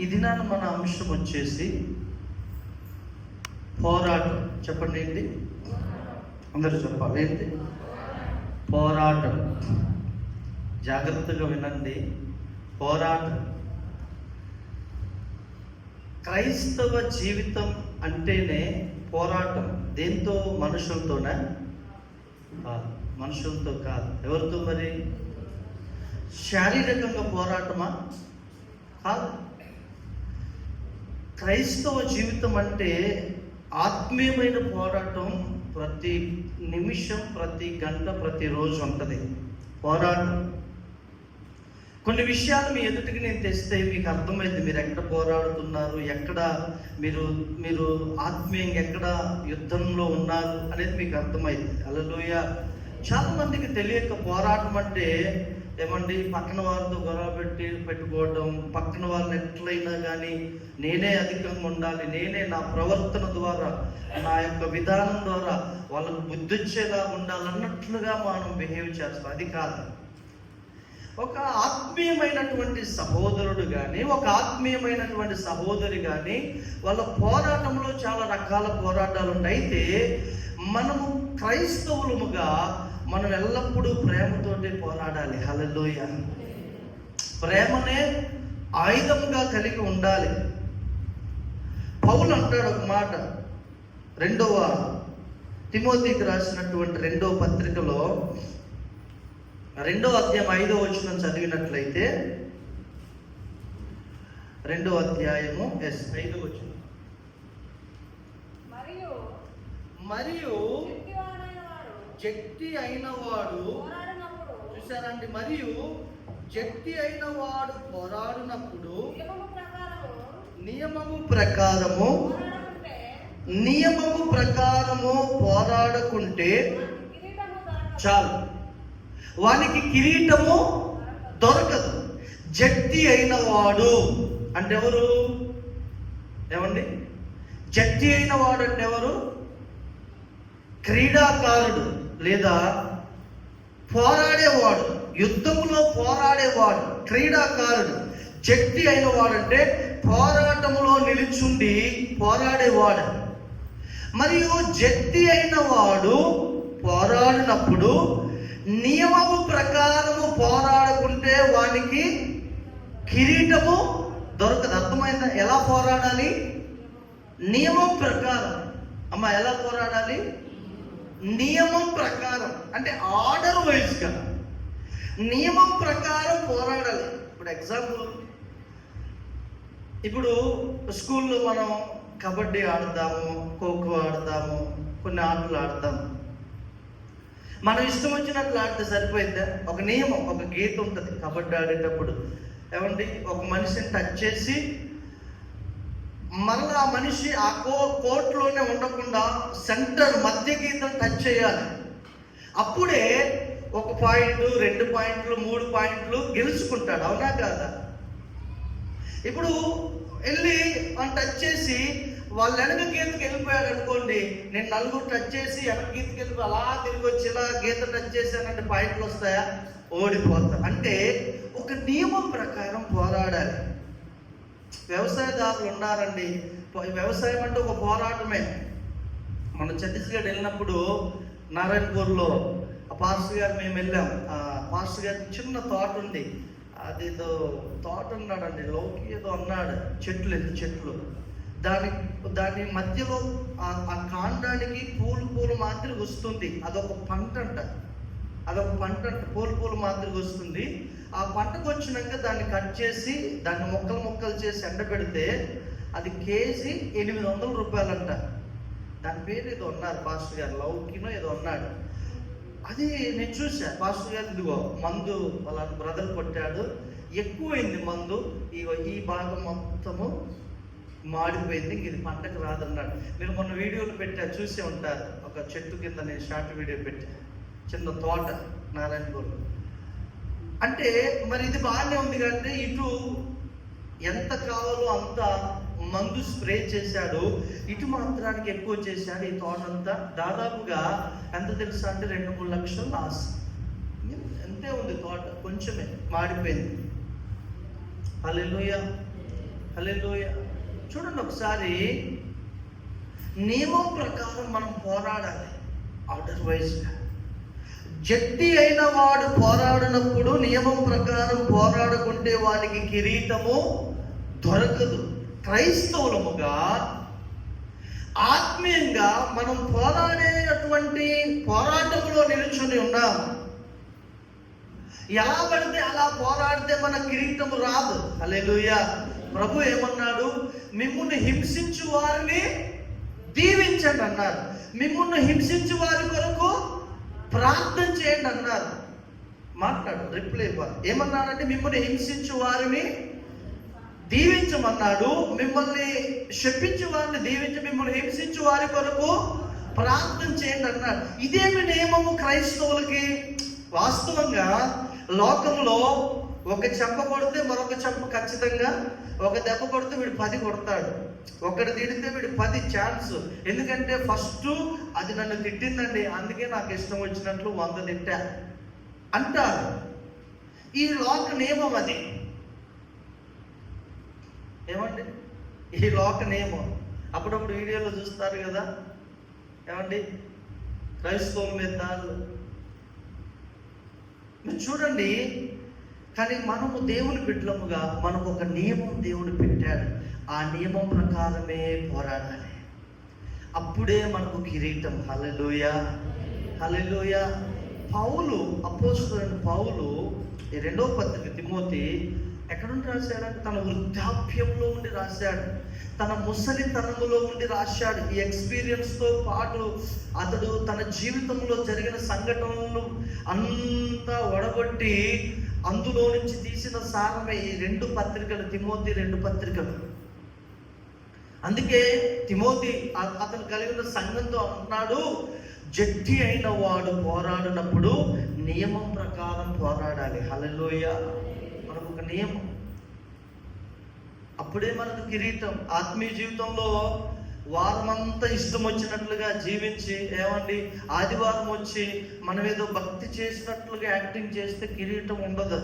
ఈ దినాన మన అంశం వచ్చేసి పోరాటం. చెప్పండి ఏంటి? అందరూ చెప్పాలి ఏంటి? పోరాటం. జాగ్రత్తగా వినండి. పోరాటం. క్రైస్తవ జీవితం అంటేనే పోరాటం. దేంతో? మనుషులతోనే కాదు. మనుషులతో కాదు. ఎవరితో మరి? శారీరకంగా పోరాటమా? కాదు. క్రైస్తవ జీవితం అంటే ఆత్మీయమైన పోరాటం. ప్రతి నిమిషం, ప్రతి గంట, ప్రతిరోజు ఉంటుంది పోరాటం. కొన్ని విషయాలు మీ ఎదుటికి నేను తెస్తే మీకు అర్థమైంది మీరు ఎక్కడ పోరాడుతున్నారు, ఎక్కడ మీరు ఆత్మీయంగా ఎక్కడ యుద్ధంలో ఉన్నారు అనేది మీకు అర్థమైంది. హల్లెలూయా. చాలా మందికి తెలియక పోరాటం అంటే ఏమండి, పక్కన వారితో గొడవ పెట్టుకోవడం, పక్కన వాళ్ళని ఎట్లయినా కానీ నేనే అధికంగా ఉండాలి, నేనే నా ప్రవర్తన ద్వారా, నా యొక్క విధానం ద్వారా వాళ్ళకు బుద్ధి వచ్చేలా ఉండాలన్నట్లుగా మనం బిహేవ్ చేస్తాం. అది కాదు. ఒక ఆత్మీయమైనటువంటి సహోదరుడు కానీ, ఒక ఆత్మీయమైనటువంటి సహోదరి కానీ వాళ్ళ పోరాటంలో చాలా రకాల పోరాటాలు ఉంటాయి. అయితే మనము క్రైస్తవులముగా మనం ఎల్లప్పుడూ ప్రేమతోటి పోరాడాలి. హల్లెలూయా. ప్రేమనే ఆయుధంగా కలిగి ఉండాలి. పౌలు అంటాడు ఒక మాట, 2వ తిమోతికి రాసినటువంటి 2వ పత్రికలో 2వ అధ్యాయం 5వ వచనం చదివినట్లయితే, 2వ అధ్యాయము 5వ వచనం, మరియు జక్తి అయిన వాడు, చూసారండి, మరియు జక్తి అయిన వాడు పోరాడినప్పుడు నియమము ప్రకారము పోరాడుకుంటే చాలు, వానికి కిరీటము దొరకదు. జక్తి అయిన వాడు అంటే ఎవరు? ఏమండి, జక్తి అయిన వాడు అంటే ఎవరు? క్రీడాకారుడు లేదా పోరాడేవాడు, యుద్ధములో పోరాడేవాడు క్రీడాకారుడు. జక్తి అయిన వాడంటే పోరాటములో నిలుచుండి పోరాడేవాడు. మరియు జక్తి అయిన వాడు పోరాడినప్పుడు నియమము ప్రకారము పోరాడుకుంటే వానికి కిరీటము దొరకదు. అర్థమైందా? ఎలా పోరాడాలి? నియమం ప్రకారం. అమ్మ, ఎలా పోరాడాలి? నియమం ప్రకారం. అంటే ఆర్డర్ వైజ్గా నియమం ప్రకారం పోరాడాలి. ఇప్పుడు ఎగ్జాంపుల్, ఇప్పుడు స్కూల్లో మనం కబడ్డీ ఆడతాము, ఖోఖో ఆడతాము, కొన్ని ఆటలు ఆడతాము. మనం ఇష్టం వచ్చినట్లు ఆడితే సరిపోయిందా? ఒక నియమం, ఒక గీత ఉంటుంది కబడ్డీ ఆడేటప్పుడు. ఏమండి, ఒక మనిషిని టచ్ చేసి మళ్ళీ ఆ మనిషి ఆ కోర్టులోనే ఉండకుండా సెంటర్ మధ్య గీతను టచ్ చేయాలి. అప్పుడే 1 పాయింట్, 2 పాయింట్లు, 3 పాయింట్లు గెలుచుకుంటాడు. అవునా కాదా? ఇప్పుడు వెళ్ళి మనం టచ్ చేసి వాళ్ళు వెనక గీతకి వెళ్ళిపోయాడు అనుకోండి, నేను 4 టచ్ చేసి వెనక గీతకి వెళ్ళిపోయి అలా తిరిగి వచ్చి ఇలా గీత టచ్ చేశానంటే పాయింట్లు వస్తాయా? ఓడిపోతా. అంటే ఒక నియమం ప్రకారం పోరాడాలి. వ్యవసాయదారులు ఉన్నారండి. వ్యవసాయం అంటే ఒక పోరాటమే. మనం ఛత్తీస్గఢ్ వెళ్ళినప్పుడు నారాయణపూర్లో ఆ పాస్టర్ గారు మేము వెళ్ళాం. ఆ పాస్టర్ గారికి చిన్న తోట ఉంది. అదేదో తోట అన్నాడండి, లోకి ఏదో అన్నాడు, చెట్లు దాని మధ్యలో ఆ కాండానికి పూలు మాదిరి వస్తుంది. అదొక పంట అంట, పూలు మాదిరి వస్తుంది. ఆ పంటకు వచ్చినాక దాన్ని కట్ చేసి దాన్ని ముక్కలు చేసి ఎండబెడితే అది కేజీ 800 రూపాయలంట. దాని పేరు ఏదో అన్నారు పాస్టర్ గారు, లౌకినో ఏదో అన్నాడు. అది నేను చూసా. పాస్టర్ గారు ఇదిగో మందు వాళ్ళ బ్రదర్ కొట్టాడు, ఎక్కువైంది మందు, ఈ భాగం మొత్తము మాడిపోయింది, ఇది పంటకు రాదన్నాడు. మీరు మొన్న వీడియోలు పెట్టా, చూసే ఉంటారు. ఒక చెట్టు కింద నేను షార్ట్ వీడియో పెట్టా, చిన్న తోట నారాయణపూర్. అంటే మరి ఇది బాగానే ఉంది కంటే ఇటు ఎంత కావాలో అంత మందు స్ప్రే చేశాడు, ఇటు మాత్రానికి ఎక్కువ చేశాడు. ఈ తోటంతా దాదాపుగా ఎంత తెలుసా అంటే 2-3 లక్షలు లాస్. ఎంతే ఉంది తోట, కొంచెమే మాడిపోయింది. హల్లెలూయా. హల్లెలూయా. చూడండి ఒకసారి, నియమం ప్రకారం మనం పోరాడాలి. అదర్వైజ్గా జట్టి అయిన వాడు పోరాడినప్పుడు నియమం ప్రకారం పోరాడుకుంటే వానికి కిరీటము దొరకదు. క్రైస్తవులముగా ఆత్మీయంగా మనం పోరాడేటువంటి పోరాటంలో నిలుచుని ఉన్నాము. ఎలా పడితే అలా పోరాడితే మన కిరీటము రాదు. హల్లెలూయా. ప్రభు ఏమన్నాడు? మిమ్మును హింసించు వారిని దీవించండి అన్నారు. మిమ్మును హింసించు వారి కొరకు ప్రార్థన చేయండి అన్నారు. మాట్లాడు, రిప్లై ఇవ్వాలి. ఏమన్నాడంటే మిమ్మల్ని హింసించు వారిని దీవించమన్నాడు. మిమ్మల్ని శపించు వారిని దీవించి, మిమ్మల్ని హింసించు వారి కొరకు ప్రార్థన చేయండి అన్నాడు. ఇదేమి నియమము క్రైస్తవులకి? వాస్తవంగా లోకంలో ఒక చెంప కొడితే మరొక చెంప ఖచ్చితంగా, ఒక దెబ్బ కొడితే వీడు 10 కొడతాడు, ఒకటి తిడితే వీడు 10 ఛాన్స్. ఎందుకంటే ఫస్ట్ అది నన్ను తిట్టిందండి, అందుకే నాకు ఇష్టం వచ్చినట్లు 100 తిట్టా అంటారు. ఈ లోక నియమం అది. ఏమండి? ఈ లోక నియమం. అప్పుడప్పుడు వీడియోలో చూస్తారు కదా, ఏమండి, క్రైస్తవుల మీద దాడులు. మీరు చూడండి. కానీ మనము దేవుని బిడ్డలముగా మనకు ఒక నియమం దేవుడు పెట్టాడు. ఆ నియమం ప్రకారమే పోరాడాలి. అప్పుడే మనకు కిరీటం. హల్లెలూయా, హల్లెలూయా. పౌలు, అపోస్తలుడైన పౌలు ఈ 2వ పత్రిక తిమోతి ఎక్కడుండి రాశాడంటే తన వృద్ధాప్యంలో ఉండి రాశాడు, తన ముసలితనములో ఉండి రాశాడు. ఈ ఎక్స్పీరియన్స్తో పాటు అతడు తన జీవితంలో జరిగిన సంఘటనలను అంతా ఒడగొట్టి అందులో నుంచి తీసిన సారమే ఈ 2 పత్రికలు, తిమోతి 2 పత్రికలు. అందుకే తిమోతి అతను కలిగిన సంఘంతో అంటున్నాడు, జట్టి అయిన వాడు పోరాడినప్పుడు నియమం ప్రకారం పోరాడాలి. హల్లెలూయా. మనకు ఒక నియమం, అప్పుడే మనకు కిరీటం. ఆత్మీయ జీవితంలో వారమంతా ఇష్టం వచ్చినట్లుగా జీవించి, ఏమండి, ఆదివారం వచ్చి మనం ఏదో భక్తి చేసినట్లుగా యాక్టింగ్ చేస్తే కిరీటం ఉండదు.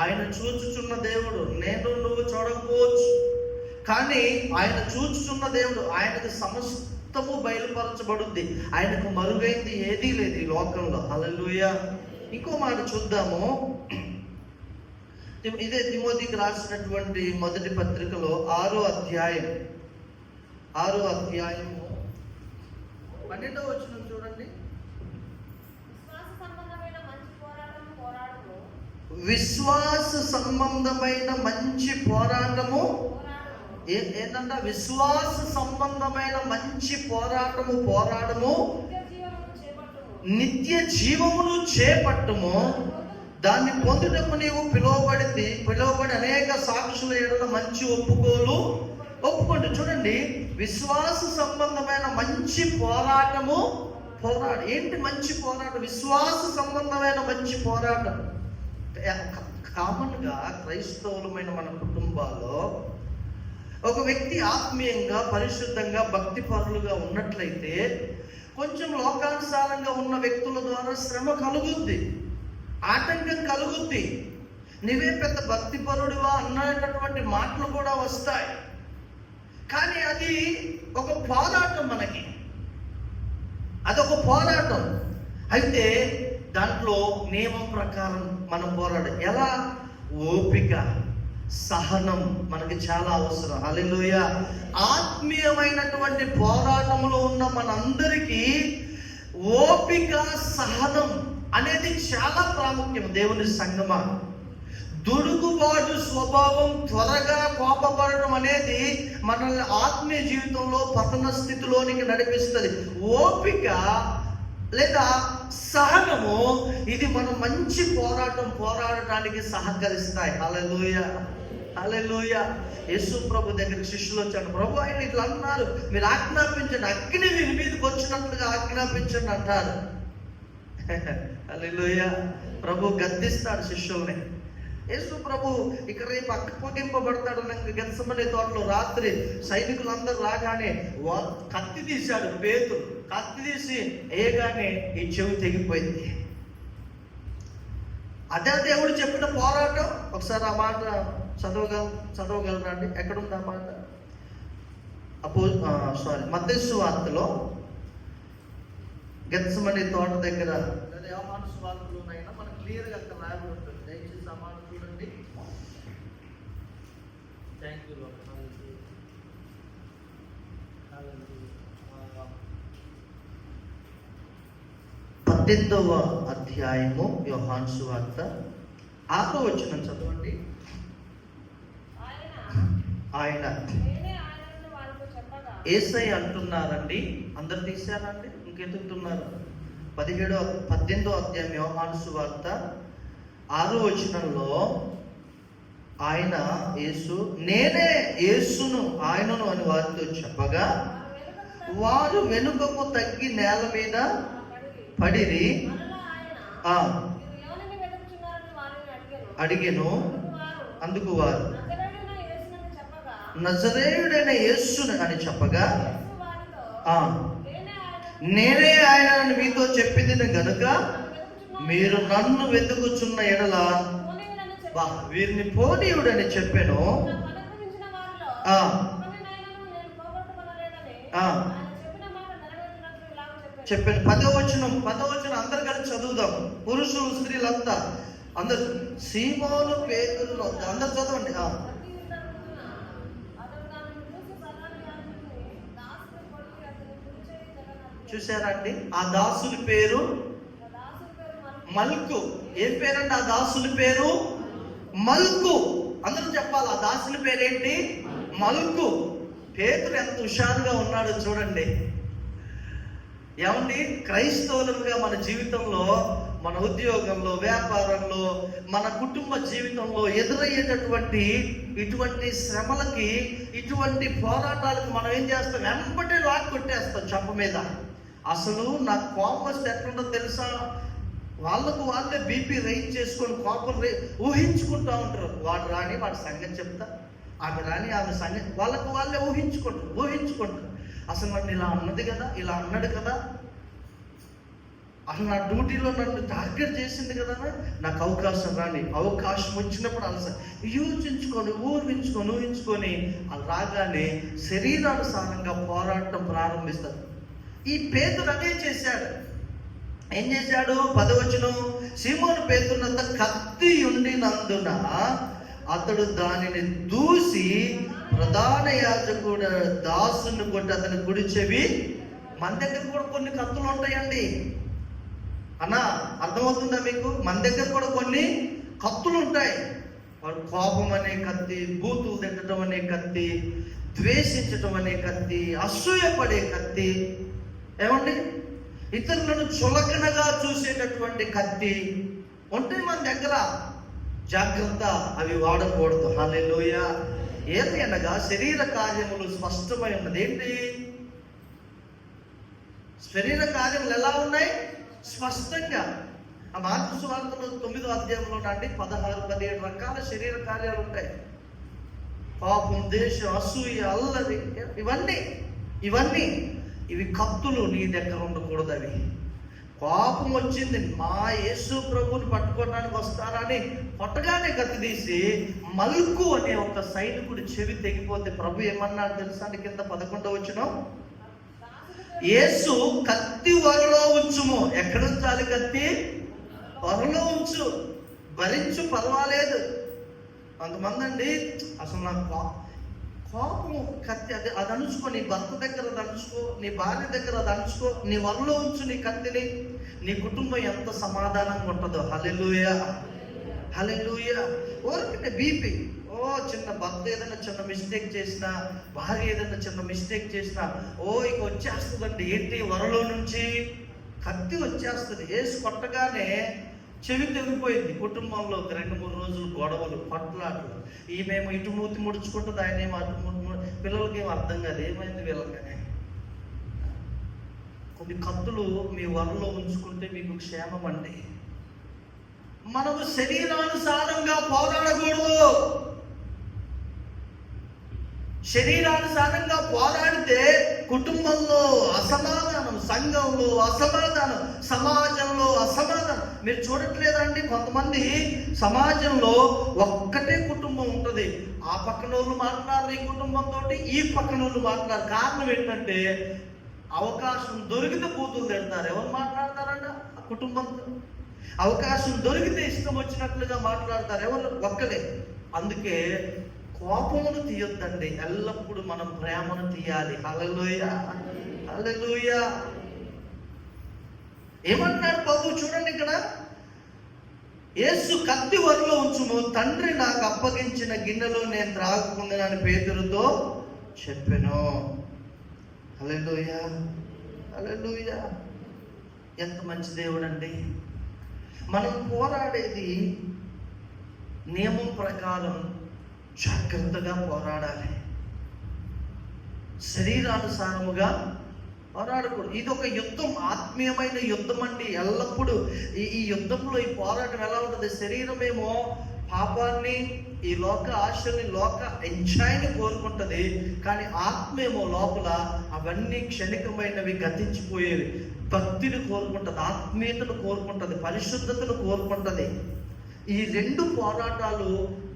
ఆయన చూచుచున్న దేవుడు. నేను నువ్వు చూడకపోవచ్చు, కానీ ఆయన చూచుచున్న దేవుడు. ఆయనకు సమస్తము బయలుపరచబడుద్ది. ఆయనకు మరుగైంది ఏదీ లేదు ఈ లోకంలో. హల్లెలూయా. ఇంకో మాట చూద్దాము. ఇదే తిమోతికి రాసినటువంటి మొదటి పత్రికలో 6వ అధ్యాయం 12వ వచనం చూడండి. విశ్వాస సంబంధమైన మంచి పోరాటము. ఏంటంట? విశ్వాస సంబంధమైన మంచి పోరాటము నిత్య జీవమును చేపట్టుము. దాన్ని పొందుటకు నీవు పిలువబడి అనేక సాక్షుల ఎడల మంచి ఒప్పుకోండి. చూడండి, విశ్వాస సంబంధమైన మంచి పోరాటము. ఏంటి మంచి పోరాటం? విశ్వాస సంబంధమైన మంచి పోరాటం. కామన్గా క్రైస్తవులమైన మన కుటుంబాల్లో ఒక వ్యక్తి ఆత్మీయంగా, పరిశుద్ధంగా, భక్తి పరులుగా ఉన్నట్లయితే కొంచెం లోకానుసారంగా ఉన్న వ్యక్తుల ద్వారా శ్రమ కలుగుద్ది, ఆటంకం కలుగుద్ది. నీవే పెద్ద భక్తి పరుడివా అన్నటువంటి మాటలు కూడా వస్తాయి. కానీ అది ఒక పోరాటం, మనకి అదొక పోరాటం. అయితే దాంట్లో నియమం ప్రకారం మనం పోరాడాలి. ఎలా? ఓపిక, సహనం మనకి చాలా అవసరం. హల్లెలూయా. ఆత్మీయమైనటువంటి పోరాటంలో ఉన్న మనందరికీ ఓపిక, సహనం అనేది చాలా ప్రాముఖ్యం. దేవుని సంగమా, దుడుగుబాటు స్వభావం, త్వరగా కోపపడడం అనేది మనల్ని ఆత్మీయ జీవితంలో పతన స్థితిలోనికి నడిపిస్తుంది. ఓపిక లేదా సహనము, ఇది మనం మంచి పోరాడటానికి సహకరిస్తాయి. హల్లెలూయా, హల్లెలూయా. యేసు ప్రభు దగ్గరికి శిష్యులు వచ్చాడు. ప్రభు, ఆయన ఇట్లా అన్నారు, మీరు ఆజ్ఞాపించండి, అగ్ని వీరి మీదకి వచ్చినట్లుగా ఆజ్ఞాపించండి అంటారు. హల్లెలూయా. ప్రభు గద్దిస్తాడు శిష్యుల్ని. యేసు ప్రభు ఇక రేపు అప్పగింపబడతాడు. గెత్సెమనే తోటలో రాత్రి సైనికులందరూ రాగానే కత్తి తీశాడు పేతురు. కత్తి తీసి ఏగానే ఈ చెవి తెగిపోయింది. అదే దేవుడు చెప్పిన పోరాటం. ఒకసారి ఆ మాట చదవగలరా అండి? ఎక్కడుందా మాట? మత్తయి సువార్తలో గెత్సెమనీ తోట దగ్గర, లేదా యోహాను సువార్తలోనైనా మనకు క్లియర్గా అక్కడ రాయబడి ఉంటుంది. దయచేసి ఆ మాట చూడండి. Thank you lord. 18వ అధ్యాయము యోహాను సువార్త 6వ వచనం చదవండి. ఆయన యేసయ్య అంటున్నారండి. అందరు తీశారండి? ఇంకెందుకున్నారు? 18వ అధ్యాయం యోహాను సువార్త 6వ వచనంలో ఆయన యేసు, నేనే యేసును ఆయనను అని వారితో చెప్పగా, వారు వెనుకకు తగ్గి నేల మీద పడిరి. అడిగెను. అందుకు వారు నజరేయుడైన యేసును అని చెప్పగా, నేనే ఆయనను మీతో చెప్పింది గనుక మీరు నన్ను వెతుకుచున్న ఎడల వీరిని పోనీయుడని చెప్పాను. చెప్పాను. 10వ వచనం అందరు కలిసి చదువుదాం. పురుషులు స్త్రీలంతా అందరు. సీమోను పేతురు అందరు చదవండి. చూసారా అండి? ఆ దాసుని పేరు మల్కు. ఏం పేరండి ఆ దాసుని పేరు? మల్కు. అందరూ చెప్పాలి, ఆ దాసుని పేరేంటి? మల్కు. పేతురు ఎంత హుషారుగా ఉన్నాడో చూడండి. ఏమండి, క్రైస్తవులుగా మన జీవితంలో, మన ఉద్యోగంలో, వ్యాపారంలో, మన కుటుంబ జీవితంలో ఎదురయ్యేటటువంటి ఇటువంటి శ్రమలకి, ఇటువంటి పోరాటాలకు మనం ఏం చేస్తాం? వెంబడి లాక్ కొట్టేస్తాం చెంప మీద. అసలు నాకు కోపం వస్తే ఎట్లుందో తెలుసా? వాళ్ళే బీపీ రైజ్ చేసుకొని కోపం ఊహించుకుంటూ ఉంటారు. వాడు రాని వాడి సంగతి చెప్తా, ఆమె రాని ఆమె సంగతి, వాళ్ళే ఊహించుకుంటారు. అసలు నన్ను ఇలా అన్నది కదా, ఇలా అన్నాడు కదా, అసలు నా డ్యూటీలో నన్ను టార్గెట్ చేసింది కదా, నాకు అవకాశం రాని, అవకాశం వచ్చినప్పుడు అలస ఊహించుకొని అలా రాగానే శరీరానుసారంగా పోరాటం ప్రారంభిస్తారు. ఈ పేతురు అదే చేశాడు. ఏం చేశాడు? 10వ వచనం, సీమోను పేతురునంత కత్తి ఉండినందున అతడు దానిని దూసి ప్రధాన యాజకుడు దాసుని కొట్టి అతని కుడి చెవి. మన దగ్గర కూడా కొన్ని కత్తులు ఉంటాయండి అన్న, అర్థమవుతుందా మీకు? మన దగ్గర కూడా కొన్ని కత్తులు ఉంటాయి. వాడు కోపం అనే కత్తి, బూతులు తిట్టడం అనే కత్తి, ద్వేషించటం అనే కత్తి, అసూయపడే కత్తి, ఏమండి ఇతరులను చులకనగా చూసేటటువంటి కత్తి ఉంటే మన దగ్గర. జాగ్రత్త, అవి వాడకూడదు. హల్లెలూయా. ఏమి అనగా శరీర కార్యములు స్పష్టమై ఉన్నది. ఏంటి శరీర కార్యములు? ఎలా ఉన్నాయి? స్పష్టంగా. ఆ మార్కు సువార్తలో 9వ అధ్యాయంలో అండి 16-17 రకాల శరీర కార్యాలు ఉంటాయి. పాపం, దేశం, అసూయ, అల్లరి, ఇవన్నీ ఇవి కత్తులు. నీ దగ్గర ఉండకూడదు. అవి కోపం వచ్చింది, మా యేసు ప్రభుని పట్టుకోవడానికి వస్తారని కొట్టగానే కత్తి తీసి మల్కు అనే ఒక సైనికుడి చెవి తెగిపోతే ప్రభు ఏమన్నాడు తెలుసా? కింద 11వ వచనం, యేసు కత్తి వరలో ఉంచుము. ఎక్కడ ఉంచాలి కత్తి? వరలో ఉంచు, భరించు, పర్వాలేదు. కొంతమంది అండి అసలు నాకు కోపం కత్తి, అది అణుచుకో, నీ భర్త దగ్గర అది అణుచుకో, నీ భార్య దగ్గర అది అణుచుకో, నీ వరలో ఉంచు నీ కత్తిని. నీ కుటుంబం ఎంత సమాధానంగా ఉంటుందో. హల్లెలూయా, హల్లెలూయా. ఊరికే బీపీ, చిన్న భర్త ఏదైనా చిన్న మిస్టేక్ చేసినా, భార్య ఏదైనా చిన్న మిస్టేక్ చేసినా, ఇక వచ్చేస్తుందండి. ఏంటి? వరలో నుంచి కత్తి వచ్చేస్తుంది. వేసి కొట్టగానే చెవి తెగిపోయింది. కుటుంబంలో 2-3 రోజులు గొడవలు, కొట్లాటలు. ఈమెమో ఇటు మూతి ముడుచుకుంటుంది, ఆయన ఏమో అటు పిల్లలకి ఏమో అర్థం కాదు ఏమైంది వీళ్ళకనే. కొన్ని కత్తులు మీ వరలో ఉంచుకుంటే మీకు క్షేమం అండి. మనము శరీరానుసారంగా పోరాడకూడదు. శరీరానుసారంగా పోరాడితే కుటుంబంలో అసమాధానం, సంఘంలో అసమాధానం, సమాజంలో అసమాధానం. మీరు చూడట్లేదండి, కొంతమంది సమాజంలో ఒక్కటే కుటుంబం ఉంటుంది. ఉంటుంది. ఆ పక్కన వాళ్ళు మాట్లాడారు ఈ కుటుంబంతో, ఈ పక్కన వాళ్ళు మాట్లాడారు. కారణం ఏంటంటే అవకాశం దొరికితే బూతులు తిడతారు. ఎవరు మాట్లాడతారంట? ఆ కుటుంబంతో. అవకాశం దొరికితే ఇష్టం వచ్చినట్లుగా మాట్లాడతారు. ఎవరు? ఒక్కలే. అందుకే కోపమును తీయొద్దండి, ఎల్లప్పుడూ మనం ప్రేమను తీయాలి. హల్లెలూయా, హల్లెలూయా. ఏమంటున్నాడు ప్రభు చూడండి ఇక్కడ, యేసు కత్తి వరలో ఉంచుము, తండ్రి నాకు అప్పగించిన గిన్నెలో నేను త్రాగకుండానని పేతురుతో చెప్పెను. హల్లెలూయా, హల్లెలూయా. ఎంత మంచి దేవుడు అండి. మనం పోరాడేది నియమం ప్రకారం జాగ్రత్తగా పోరాడాలి, శరీరానుసారముగా పోరాడకూడదు. ఇది ఒక యుద్ధం, ఆత్మీయమైన యుద్ధం అండి. ఎల్లప్పుడూ ఈ యుద్ధంలో ఈ పోరాటం ఎలా ఉంటుంది? శరీరమేమో పాపాన్ని, ఈ లోక ఆశని, లోక ఎంజాయ్ని కోరుకుంటుంది. కానీ ఆత్మేమో లోపల అవన్నీ క్షణికమైనవి, గతించిపోయేవి. భక్తిని కోరుకుంటుంది, ఆత్మీయతను కోరుకుంటుంది, పరిశుద్ధతను కోరుకుంటుంది. ఈ రెండు పోరాటాలు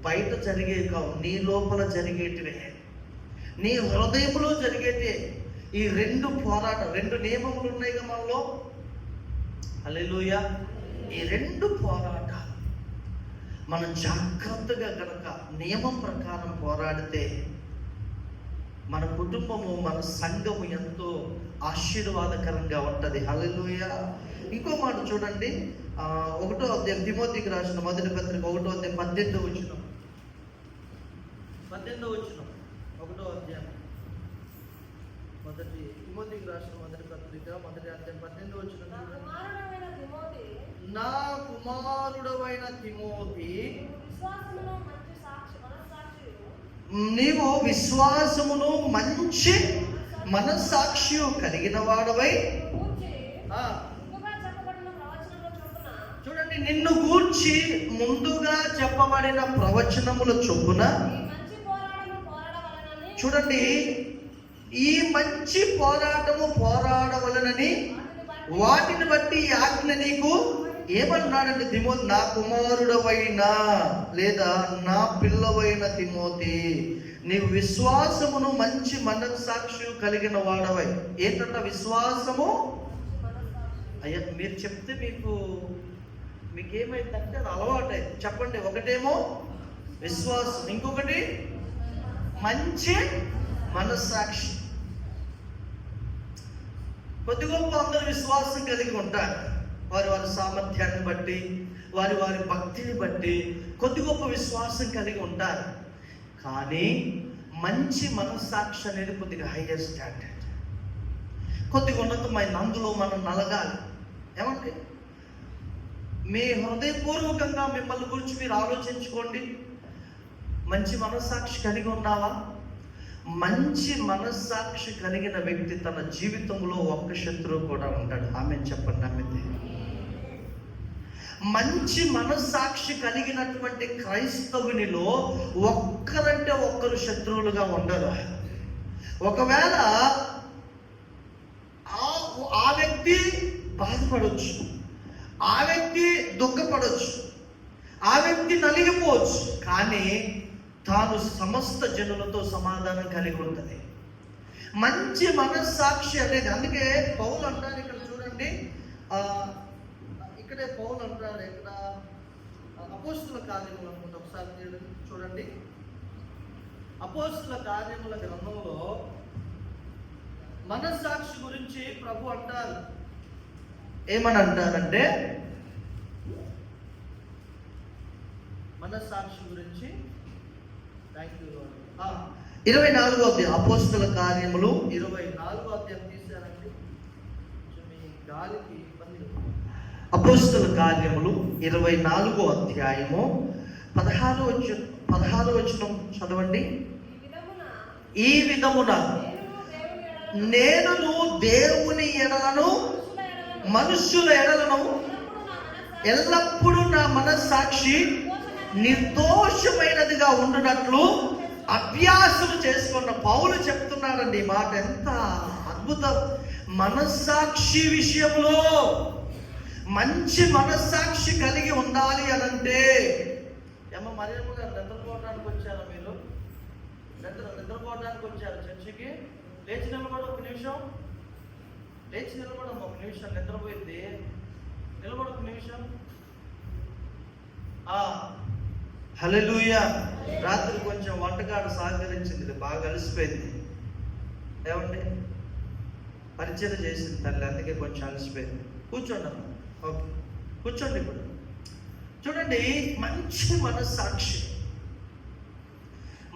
బయట జరిగే కావు, నీ లోపల జరిగేటివే, నీ హృదయంలో జరిగేటే. ఈ రెండు పోరాటం, రెండు నియమములు ఉన్నాయి కదా మనలో. హల్లెలూయా. ఈ రెండు పోరాటాలు మనం జాగ్రత్తగా గనక నియమం ప్రకారం పోరాడితే మన కుటుంబము, మన సంఘము ఎంతో ఆశీర్వాదకరంగా ఉంటుంది. హల్లెలూయా. ఇంకో మాట చూడండి, 1వ అధ్యాయం తిమోతికి రాసిన మొదటి పత్రిక 1వ అధ్యాయం 18వ వచనం. 18వ వచనం 1వ అధ్యాయం మొదటి తిమోతికి రాసిన మొదటి పత్రిక 1వ అధ్యాయం 18వ వచనం. నా కుమారుడవైన తిమోతి, నీవు విశ్వాసమును మంచి మనస్సాక్షి కలిగిన వాడవై, చూడండి, నిన్ను గూర్చి ముందుగా చెప్పబడిన ప్రవచనముల చొప్పున, చూడండి, ఈ మంచి పోరాటము పోరాడవలనని వాటిని బట్టి ఈ ఆజ్ఞ నీకు ఏమన్నాడంటే, తిమోతి, నా కుమారుడవైన లేదా నా పిల్లవైన తిమోతి, నీవు విశ్వాసమును మంచి మనస్సాక్షి కలిగిన వాడవై. ఏంటంట విశ్వాసము? అయ్యా మీరు చెప్తే మీకేమైందంటే అది అలవాటే. చెప్పండి. ఒకటేమో విశ్వాసం, ఇంకొకటి మంచి మనస్సాక్షి. కొద్ది గొప్ప అందరూ విశ్వాసం కలిగి ఉంటారు, వారి వారి సామర్థ్యాన్ని బట్టి, వారి వారి భక్తిని బట్టి కొద్ది గొప్ప విశ్వాసం కలిగి ఉంటారు. కానీ మంచి మనస్సాక్షి అనేది కొద్దిగా హయ్యర్ స్టాండర్డ్, కొద్దిగా ఉన్నతమైన. అందులో మనం నలగాలి. ఏమంటే మీ హృదయపూర్వకంగా మిమ్మల్ని గురించి మీరు ఆలోచించుకోండి. మంచి మనస్సాక్షి కలిగి ఉన్నావా? మంచి మనస్సాక్షి కలిగిన వ్యక్తి తన జీవితంలో ఒక్క శత్రువు కూడా ఉంటాడు. ఆమె చెప్పండి. నమ్మితే మంచి మనస్సాక్షి కలిగినటువంటి క్రైస్తవునిలో ఒక్కరంటే ఒక్కరు శత్రువులుగా ఉండరు. ఒకవేళ ఆ వ్యక్తి బాధపడవచ్చు, ఆ వ్యక్తి దుఃఖపడవచ్చు, ఆ వ్యక్తి నలిగిపోవచ్చు, కానీ తాను సమస్త జనులతో సమాధానం కలిగి ఉంటుంది. మంచి మనస్సాక్షి అనేది. అందుకే పౌలు అంటారు ఇక్కడ చూడండి, ఇక్కడే పౌలు అంటారు, ఇక్కడ అపోస్తుల కార్యములు అనుకుంటే ఒకసారి చూడండి. అపోస్తుల కార్యముల గ్రంథంలో మనస్సాక్షి గురించి ప్రభు అంటారు. ఏమని అంటారంటే, మనస్సాక్షి గురించి 24వ అధ్యాయం, అపోస్తుల కార్యములు 24వ అధ్యాయం తీశారండి. మీ గాలికి ఇబ్బంది. అపోస్తుల కార్యములు 24వ అధ్యాయము 16వ వచనం చదవండి. ఈ విధమున నేను దేవుని ఎడలను మనుష్యుల ఎడలను ఎల్లప్పుడూ నా మనస్సాక్షి నిర్దోషమైనదిగా ఉండునట్లు అభ్యాసం చేసుకున్న పౌలు చెప్తున్నాడండి. ఈ మాట ఎంత అద్భుతం. మనస్సాక్షి విషయంలో మంచి మనస్సాక్షి కలిగి ఉండాలి అనంటే, ఏమో మరియమ్మ గారు నిద్రపోవడానికి వచ్చారు. నిద్రపోవడానికి వచ్చారు చర్చికి, లేచి నిలబడి ఒక నిమిషం, లేచి నిలబడమ్మ ఒక నిమిషం, నిద్రపోయింది, నిలబడి ఒక నిమిషం. హల్లెలూయా. రాత్రి కొంచెం వంటకాడు సహకరించింది, బాగా అలసిపోయింది. ఏమండి, పరిచయం చేసింది తల్లి, అందుకే కొంచెం అలసిపోయింది. కూర్చోండి అమ్మ. ఓకే, కూర్చోండి. ఇప్పుడు చూడండి, మంచి మనస్సాక్షి,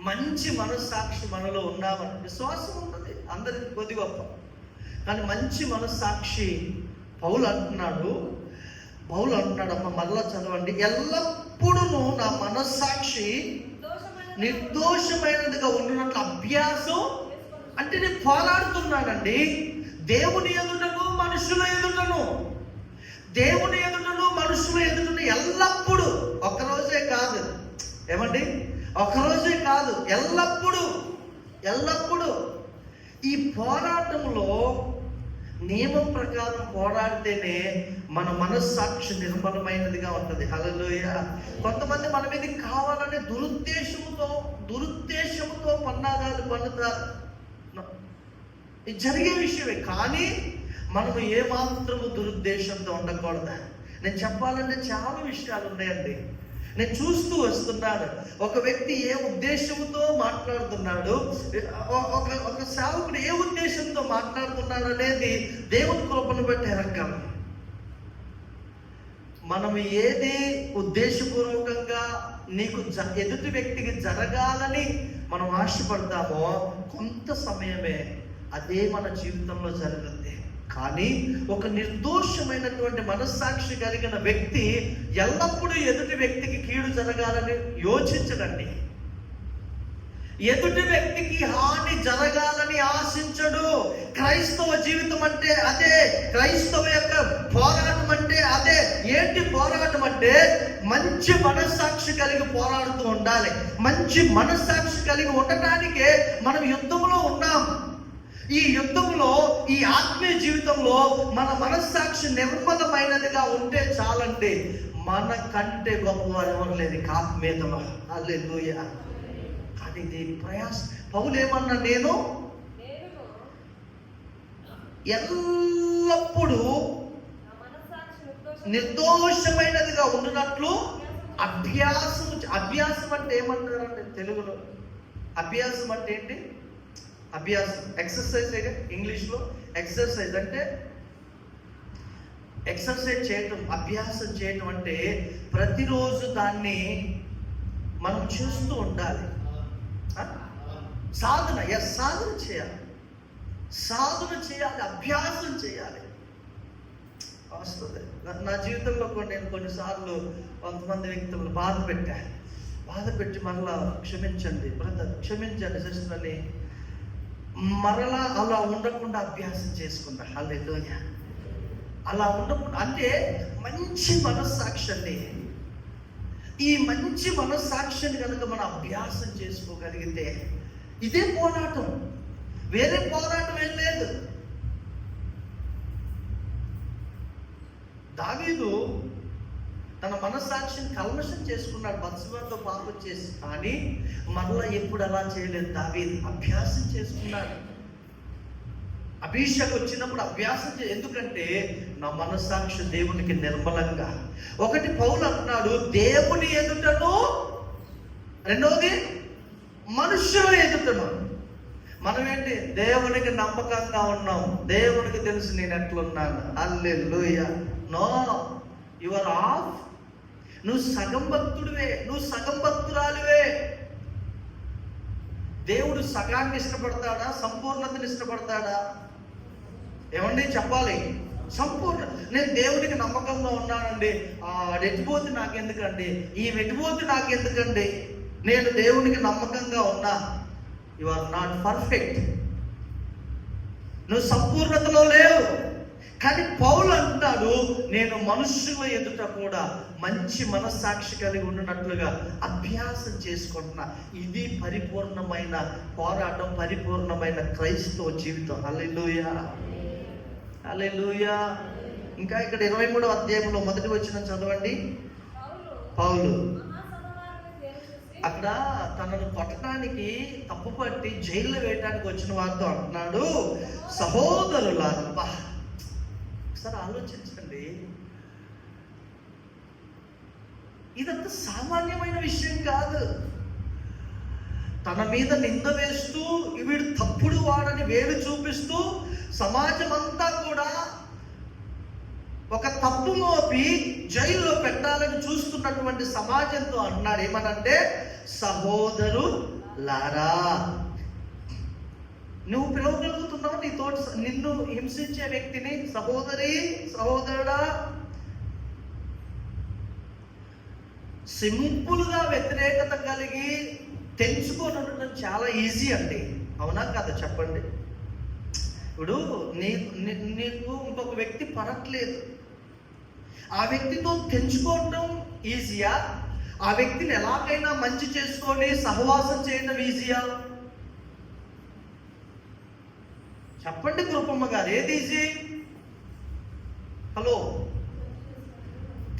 మంచి మనస్సాక్షి మనలో ఉన్నామని విశ్వాసం ఉన్నది అందరికి కొద్ది గొప్ప, కానీ మంచి మనస్సాక్షి పౌలు అంటున్నాడు అమ్మ, మళ్ళా చదవండి. ఎల్లప్పుడూ నా మనస్సాక్షి నిర్దోషమైనదిగా ఉండినట్లు అభ్యాసం, అంటే నేను పోరాడుతున్నానండి దేవుని ఎదుటను మనుషుల ఎదుటను, దేవుని ఎదుటను మనుషుల ఎదుటను ఎల్లప్పుడూ, ఒక్కరోజే కాదు. ఏమండి, ఒక్కరోజే కాదు, ఎల్లప్పుడూ ఈ పోరాటంలో నియమం ప్రకారం పోరాడితేనే మన మనస్సాక్షి నిర్మలమైనదిగా ఉంటుంది. హల్లెలూయా. కొంతమంది మన మీద కావాలనే దురుద్దేశముతో పన్నాగాలు పన్నుతారు. ఇది జరిగే విషయమే, కానీ మనము ఏమాత్రము దురుద్దేశంతో ఉండకూడదు. నేను చెప్పాలంటే చాలా విషయాలు ఉన్నాయండి. నేను చూస్తూ వస్తున్నాను, ఒక వ్యక్తి ఏ ఉద్దేశంతో మాట్లాడుతున్నాడు, ఒక సేవకుడు ఏ ఉద్దేశంతో మాట్లాడుతున్నాడు అనేది దేవుని కృపను బట్టి ఎరగాలి. మనం ఏది ఉద్దేశపూర్వకంగా నీకు ఎదుటి వ్యక్తికి జరగాలని మనం ఆశపడతామో కొంత సమయమే అదే మన జీవితంలో జరుగుతుంది. కానీ ఒక నిర్దోషమైనటువంటి మనస్సాక్షి కలిగిన వ్యక్తి ఎల్లప్పుడూ ఎదుటి వ్యక్తికి కీడు జరగాలని యోచించడండి. ఎదుటి వ్యక్తికి హాని జరగాలని ఆశించడు. క్రైస్తవ జీవితం అంటే అదే, క్రైస్తవ యొక్క పోరాటం అంటే అదే. ఏంటి పోరాటం అంటే మంచి మనస్సాక్షి కలిగి పోరాడుతూ ఉండాలి. మంచి మనస్సాక్షి కలిగి ఉండటానికే మనం యుద్ధంలో ఉన్నాం. ఈ యుద్ధంలో, ఈ ఆత్మీయ జీవితంలో మన మనస్సాక్షి నిర్మలమైనదిగా ఉంటే చాలండి. మన కంటే గొప్పవారు ఎవరు లేదు ఆత్మీయతలో. హల్లెలూయా. కానీ ఇది ప్రయాస. పౌలు ఏమన్నా, నేను ఎల్లప్పుడూ నిర్దోషమైనదిగా ఉండినట్లు అభ్యాసం అంటే ఏమంటారంటే తెలుగులో? అభ్యాసం అంటే ఏంటి? అభ్యాసం ఎక్సర్సైజ్, ఇంగ్లీష్లో ఎక్సర్సైజ్ అంటే ఎక్సర్సైజ్ చేయటం, అభ్యాసం చేయటం అంటే ప్రతిరోజు దాన్ని మనం చేస్తూ ఉండాలి. సాధన చేయాలి, అభ్యాసం చేయాలి. వస్తుంది. నా జీవితంలో నేను కొన్నిసార్లు కొంతమంది వ్యక్తులను బాధ పెట్టి మరలా క్షమించండి బ్రదర్, క్షమించండి సిస్టర్ అని మరలా అలా ఉండకుండా అభ్యాసం చేసుకుంటా. హల్లెలూయా. అలా ఉండకుండా అంటే మంచి మనస్సాక్షి అండి. ఈ మంచి మనస్సాక్షిని కనుక మనం అభ్యాసం చేసుకోగలిగితే ఇదే పోరాటం, వేరే పోరాటం ఏం లేదు. దావీదు తన మనస్సాక్షిని కల్మషం చేసుకున్నాడు, బత్షెబతో పాపం చేసి. కానీ మరలా ఎప్పుడు అలా చేయలేదు. దావీదు అభ్యాసం చేసుకున్నాడు. అభిషేకం వచ్చినప్పుడు అభ్యాసం ఎందుకంటే నా మనస్సాక్షి దేవునికి నిర్మలంగా. ఒకటి పౌలు అంటున్నాడు, దేవుని ఎదుటను, రెండవది మనుష్యుల ఎదుటను. మనం ఏంటి? దేవునికి నమ్మకంగా ఉన్నాం, దేవునికి తెలుసు నేను ఎట్లున్నాను. Hallelujah. No, you are off. నువ్వు సగం భక్తుడివే, నువ్వు సగం భక్తురాలివే. దేవుడు సగాన్ని ఇష్టపడతాడా, సంపూర్ణతను ఇష్టపడతాడా? ఏమండి చెప్పాలి? సంపూర్ణ. నేను దేవుడికి నమ్మకంగా ఉన్నానండి, ఎటుపోతే నాకెందుకండి, ఈ వెటుపోతే నాకెందుకండి, నేను దేవునికి నమ్మకంగా ఉన్నా. యు ఆర్ నాట్ పర్ఫెక్ట్, నువ్వు సంపూర్ణతలో లేవు. కానీ పౌలు అంటున్నాడు, నేను మనుషుల ఎదుట కూడా మంచి మనస్సాక్షి కలిగి ఉన్నట్లుగా అభ్యాసం చేసుకుంటున్నా. ఇది పరిపూర్ణమైన పోరాటం, పరిపూర్ణమైన క్రైస్తవ జీవితం. హల్లెలూయా, హల్లెలూయా. ఇంకా ఇక్కడ 23వ అధ్యాయంలో మొదటి వచనం చదవండి. పౌలు అక్కడ తనను కొట్టడానికి తప్పు పట్టి జైల్లో వేయడానికి వచ్చిన వారితో అంటున్నాడు, సహోదరులారా. ఒకసారి ఆలోచించండి, ఇదంత సామాన్యమైన విషయం కాదు. తన మీద నింద వేస్తూ, వీడు తప్పుడు వాడని వేలు చూపిస్తూ, సమాజం అంతా కూడా ఒక తప్పు మోపి జైల్లో పెట్టాలని చూస్తున్నటువంటి సమాజంతో అన్నాడు ఏమనంటే, సహోదరులారా. నువ్వు పిలవగలుగుతున్నావు నీతో నిన్ను హింసించే వ్యక్తిని సహోదరి, సహోదరుడా? సింపుల్గా వ్యతిరేకత కలిగి తెంచుకొని ఉండడం చాలా ఈజీ అండి, అవునా కదా చెప్పండి? ఇప్పుడు నీకు ఇంకొక వ్యక్తి పడట్లేదు, ఆ వ్యక్తితో తెంచుకోవడం ఈజీయా? ఆ వ్యక్తిని ఎలాగైనా మంచి చేసుకొని సహవాసం చేయడం ఈజీయా? చెప్పండి కృపమ్మ గారు, ఏది ఈజీ? హలో,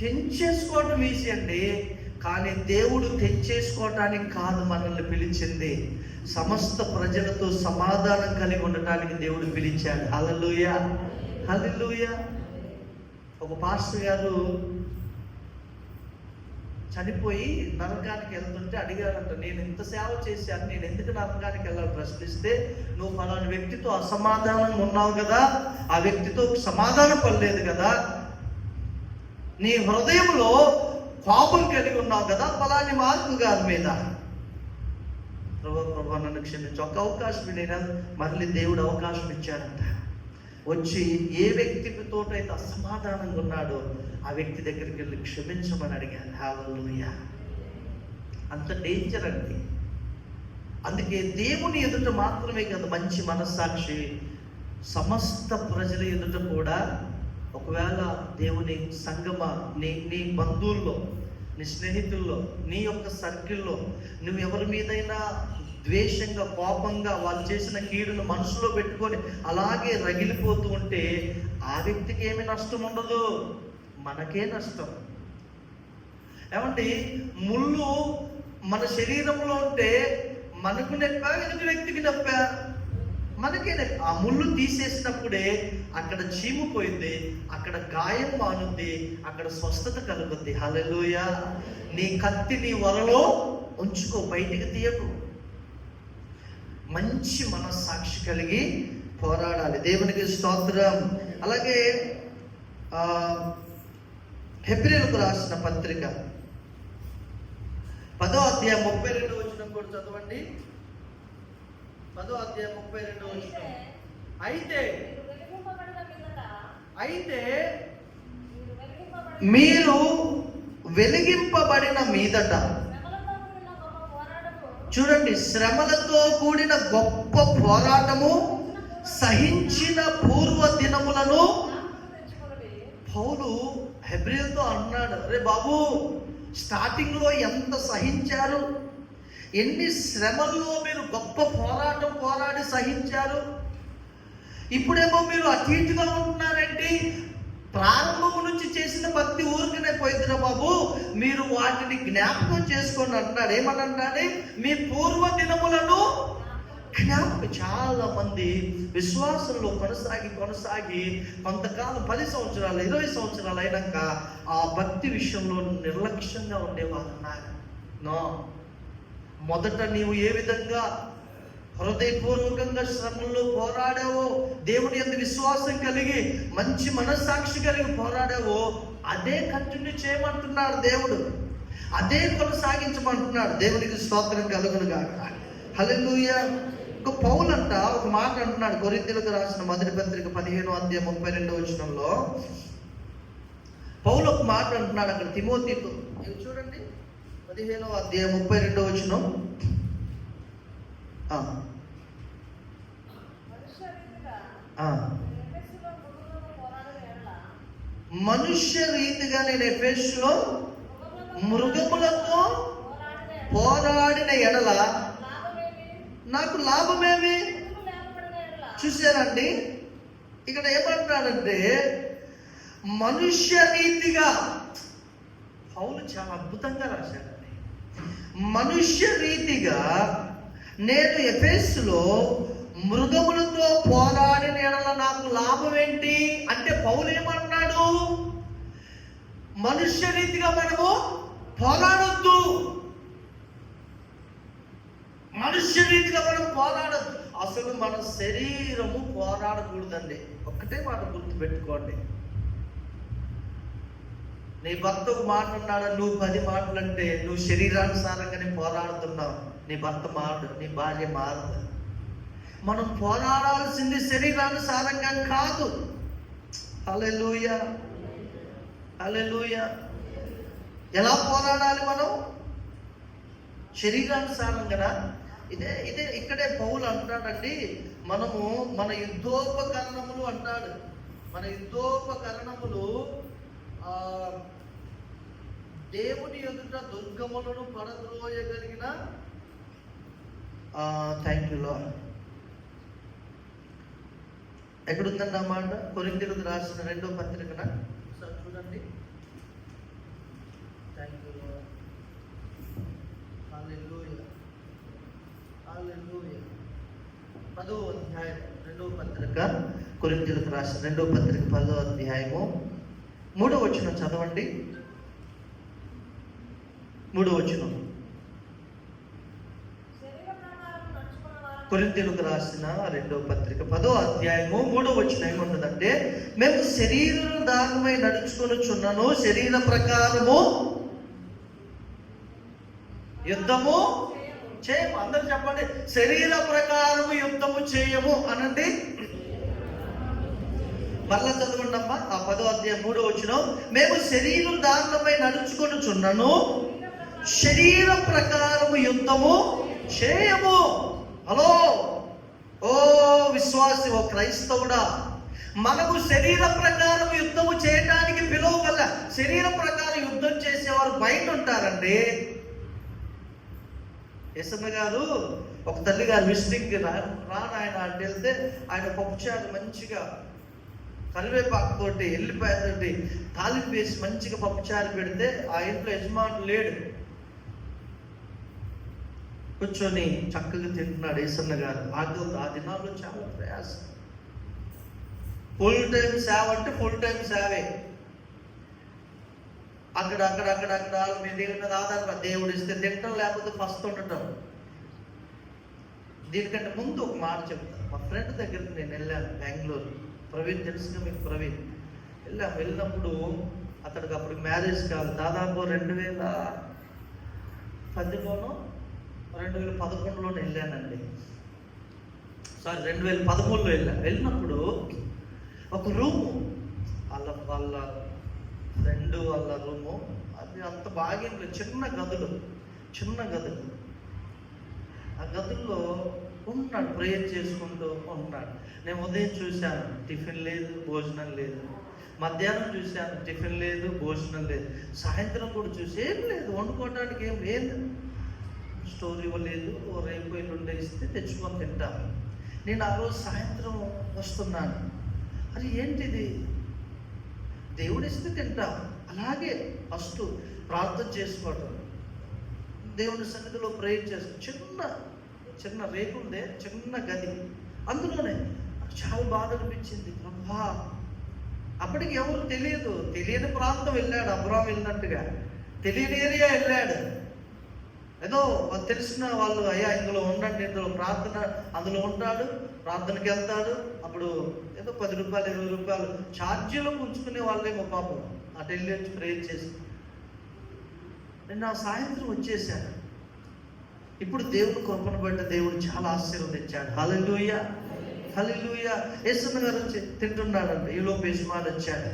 తెంచేసుకోవడం ఈజీ అండి, కానీ దేవుడు తెంచేసుకోవటానికి కాదు మనల్ని పిలిచింది, సమస్త ప్రజలతో సమాధానం కలిగి ఉండటానికి దేవుడు పిలిచాడు. హల్లెలూయా, హల్లెలూయా. ఒక పాస్టర్ గారు చనిపోయి నరకానికి వెళ్తుంటే అడిగారంట, నేను ఇంత సేవ చేశాను, నేను ఎందుకు నరకానికి వెళ్ళాలని ప్రశ్నిస్తే, నువ్వు ఫలాని వ్యక్తితో అసమాధానంగా ఉన్నావు కదా, ఆ వ్యక్తితో సమాధానం పడలేదు కదా, నీ హృదయంలో కోపం కలిగి ఉన్నావు కదా ఫలాని మార్పు గారి మీద. ప్రభా నన్ను క్షమించు, ఒక అవకాశం నేను మళ్ళీ దేవుడు అవకాశం ఇచ్చారంట. వచ్చి ఏ వ్యక్తితోటైతే అసమాధానంగా ఉన్నాడో ఆ వ్యక్తి దగ్గరికి వెళ్ళి క్షమించమని అడిగాను. హల్లెలూయా. అంత డేంజర్ అండి. అందుకే దేవుని ఎదుట మాత్రమే కదా మంచి మనస్సాక్షి, సమస్త ప్రజల ఎదుట కూడా. ఒకవేళ దేవుని సంగమ, నీ బంధువుల్లో, నీ స్నేహితుల్లో, నీ యొక్క సర్కిల్లో నువ్వు ఎవరి మీదైనా ద్వేషంగా, కోపంగా వాళ్ళు చేసిన కీడును మనసులో పెట్టుకొని అలాగే రగిలిపోతూ ఉంటే ఆ వ్యక్తికి ఏమి నష్టం ఉండదు, మనకే నష్టం. ఏమండి, ముళ్ళు మన శరీరంలో ఉంటే మనకు నొప్పా, ఎదుటి వ్యక్తికి నొప్పా? మనకే నొప్పి. ఆ ముళ్ళు తీసేసినప్పుడే అక్కడ చీము పోయింది, అక్కడ గాయం మానుద్ది, అక్కడ స్వస్థత కలుగుద్ది. హల్లెలూయా. నీ కత్తి నీ వరలో ఉంచుకో, బయటికి తీయకు. మంచి మనస్సాక్షి కలిగి పోరాడాలి. దేవునికి స్తోత్రం. అలాగే హెబ్రీయులకు రాసిన పత్రిక 10వ అధ్యాయం 32వ వచనం కూడా చదవండి. 10వ అధ్యాయం 32వ వచనం. అయితే మీరు వెలిగింపబడిన మీదట, చూడండి, శ్రమలతో కూడిన గొప్ప పోరాటము సహించిన పూర్వ దినములను పౌలు హెబ్రీయులతో అన్నాడు. అరే బాబు, స్టార్టింగ్ లో ఎంత సహించారు, ఎన్ని శ్రమల్లో మీరు గొప్ప పోరాటం పోరాడి సహించారు, ఇప్పుడేమో మీరు అటు ఇటుగా ఉంటున్నారండి. ప్రారంభము నుంచి చేసిన భక్తి ఊరికనే పోయిందిరా బాబు, మీరు వాటిని జ్ఞాపకం చేసుకోండి అంటున్నాడు. ఏమనంటే, మీ పూర్వ దినములను జ్ఞాపకం. చాలా మంది విశ్వాసంలో కొనసాగి కొంతకాలం 10 సంవత్సరాలు 20 సంవత్సరాలు అయినాక ఆ భక్తి విషయంలో నిర్లక్ష్యంగా ఉండేవారు ఉన్నారు. నో, మొదట నీవు ఏ విధంగా హృదయపూర్వకంగా శ్రమల్లో పోరాడావో, దేవుని యందు విశ్వాసం కలిగి మంచి మనస్సాక్షి కలిగి పోరాడావో, అదే కంటిన్యూ చేయమంటున్నాడు దేవుడు, అదే కొనసాగించమంటున్నాడు. దేవునికి స్తోత్రం కలుగును గాక. హల్లెలూయా. ఇంకో పౌలు అంట ఒక మాట అంటున్నాడు, కొరింథీయులకు రాసిన మొదటి పత్రిక 15వ అధ్యాయం 32వ వచనంలో పౌలు ఒక మాట అంటున్నాడు అక్కడ తిమోతితో. చూడండి, 15వ అధ్యాయం 32వ వచనం. మనుష్య రీతిగా నేను ఎఫెసులో మృగములతో పోరాడిన ఎడల నాకు లాభమేమి? చూసారండి, ఇక్కడ ఏమంటాడంటే మనుష్య రీతిగా. పౌలు చాలా అద్భుతంగా రాశాడండి. మనుష్య రీతిగా నేను ఎఫెసులో మృగములతో పోరాడిన యెడల నాకు లాభం ఏంటి అంటే పౌలు ఏమన్నాడు? మనుష్య రీతిగా మనము పోరాడొద్దు, మనుష్య రీతిగా మనం పోరాడద్దు. అసలు మన శరీరము పోరాడకూడదండి. ఒక్కటే మాట గుర్తుపెట్టుకోండి. నీ భర్త ఒక మాట అన్నాడు, నువ్వు 10 మాటలు అంటే నువ్వు శరీరానుసారంగానే పోరాడుతున్నావు. నీ భర్త మారడు, నీ భార్య మారదు. మనం పోరాడాల్సింది శరీరానుసారంగా కాదు. హల్లెలూయా, హల్లెలూయా. ఎలా పోరాడాలి మనం? శరీరానుసారంగా. ఇదే ఇక్కడే పౌలు అంటాడండి, మనము మన యుద్ధోపకరణములు అంటాడు. మన యుద్ధోపకరణములు దేవుని ఎదుట దుర్గములను పడద్రోయగలిగిన థ్యాంక్ యూ లార్డ్. ఎక్కడుందండి ఆ మాట? కొరింథీయులకు రాసిన 2వ పత్రికన ఒకసారి చూడండి. Thank you Lord. Hallelujah, hallelujah. 10వ అధ్యాయం 2వ పత్రిక, కొరింథీయులకు రాసిన 2వ పత్రిక 10వ అధ్యాయము 3వ వచనం చదవండి. 3వ వచనం. కొరింథీయులకు రాసిన 2వ పత్రిక 10వ అధ్యాయము 3వ వచనం ఏముంటుందంటే, మేము శరీరం దానమై నడుచుకొనుచున్నాను, శరీర ప్రకారము యుద్ధము చేయము. అందరూ చెప్పండి, శరీర ప్రకారము యుద్ధము చేయము అనండి. మళ్ళా చదవండి అమ్మా ఆ 10వ అధ్యాయం 3వ వచనం. మేము శరీరం దానమై నడుచుకొనుచున్నాను, శరీర ప్రకారము యుద్ధము చేయము. హలో, ఓ విశ్వాసి, ఓ క్రైస్తవుడా, మనకు శరీర ప్రకారం యుద్ధము చేయడానికి పిలువ వల్ల శరీర ప్రకారం యుద్ధం చేసేవారు బయట ఉంటారండి. ఎస్ఎమ్మ గారు ఒక తల్లి గారు విజిటింగ్కి ఆయన అంటే వెళ్తే ఆయన పప్పుచారు మంచిగా కరివేపాకు తోటి ఎల్లిపాయతోటి తాలింపు వేసి మంచిగా పప్పుచారు పెడితే ఆ ఇంట్లో యజమానుడు లేడు, కూర్చొని చక్కగా తింటున్నాడు ఏసన్న గారు. ఆ దినాల్లో చాలా ప్రయాసం. ఫుల్ టైం సేవ అంటే ఫుల్ టైం సేవే. అక్కడ మీ దేవుని ఆధారంగా దేవుడు ఇస్తే తింటాం, లేకపోతే ఫస్ట్ ఉండటం. దీనికంటే ముందు ఒక మాట చెప్తాను. మా ఫ్రెండ్ దగ్గరికి నేను వెళ్ళాను, బెంగళూరు. ప్రవీణ్ తెలుసుగా మీకు? ప్రవీణ్ వెళ్ళినప్పుడు అతడికి అప్పుడు మ్యారేజ్ కాదు, దాదాపు 2010లోనో 2011లోనో వెళ్ళానండి. సారీ 2013లో వెళ్ళినప్పుడు ఒక రూము వాళ్ళ ఫ్రెండ్ వాళ్ళ రూము, అది అంత బాగా చిన్న గదులు. ఆ గదుల్లో ఉన్నాడు, ప్రేయర్ చేసుకుంటూ ఉన్నాడు. నేను ఉదయం చూశాను, టిఫిన్ లేదు, భోజనం లేదు. మధ్యాహ్నం చూశాను, టిఫిన్ లేదు, భోజనం లేదు. సాయంత్రం కూడా చూసి ఏం లేదు, వండుకోవడానికి ఏం లేదు. స్టోర్ ఇవ్వలేదు, రేపు ఎల్లుండి ఇస్తే తెచ్చుకొని తింటాను. నేను ఆ రోజు సాయంత్రం వస్తున్నాను, అది ఏంటిది, దేవుడిస్తే తింటాం. అలాగే ఫస్ట్ ప్రార్థన చేసుకోవటం, దేవుని సన్నిధిలో ప్రేయర్ చేసుకో. చిన్న రేపు ఉందే, చిన్న గది, అందులోనే చాలా బాధ అనిపించింది. ప్రభా, అప్పటికి ఎవరు తెలియని ప్రాంతం వెళ్ళాడు. అబ్రాహాం వెళ్ళినట్టుగా తెలియని ఏరియా వెళ్ళాడు. ఏదో తెలిసిన వాళ్ళు, అయ్యా ఇందులో ఉండండి, ఇందులో ప్రార్థన, అందులో ఉంటాడు, ప్రార్థనకి వెళ్తాడు. అప్పుడు ఏదో 10 రూపాయలు 20 రూపాయలు ఛార్జీలో ఉంచుకునే వాళ్ళేమో పాపం. అటు వెళ్ళి వచ్చి ప్రేయర్ చేసి నేను ఆ సాయంత్రం వచ్చేసాను. ఇప్పుడు దేవుడు కృపను బట్టి దేవుడు చాలా ఆశీర్వదించాడు. హల్లెలూయా, హల్లెలూయా. యేసన్న గారు వచ్చి తింటున్నాడండి. ఈలోపు యజమాని వచ్చాడు.